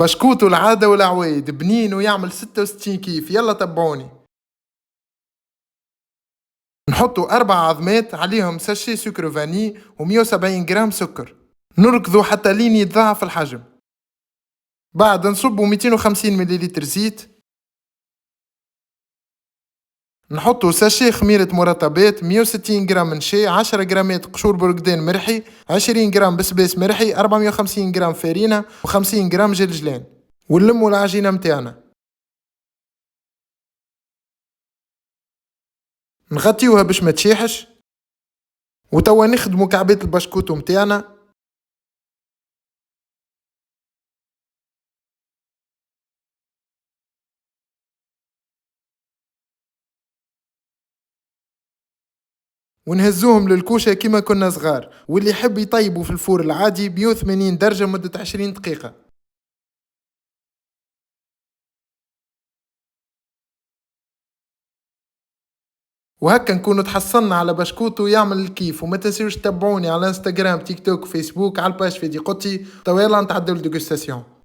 بشكوت العادة والعوايد بنين ويعمل 66 كيف، يلا تبعوني. نحطوا 4 عظمات عليهم ساشي سكر فاني و170 جرام سكر، نركضوا حتى لين يتضاعف الحجم. بعد نصبوا 250 مليلتر زيت، نحطوا ساشي خميرة مرطبات، 160 جرام نشا، 10 جرامات قشور برقدان مرحي، 20 جرام بسباس مرحي، 450 جرام فارينة و50 جرام جلجلان، ونلموا العجينة متاعنا. نغطيوها باش ما تشيحش، وتوا نخدموا كعبات البشكوتو متاعنا. ونهزوهم للكوشة كيما كنا صغار، واللي يحب يطيبوا في الفور العادي 180 درجة مدة 20 دقيقة. وهكا نكونوا تحصلنا على بشكوتو يعمل الكيف. وما تنسيوش تتبعوني على انستغرام تيك توك وفيسبوك على الباج فيدي قطي. توا يلا نتعدوا الديغوستاسيون.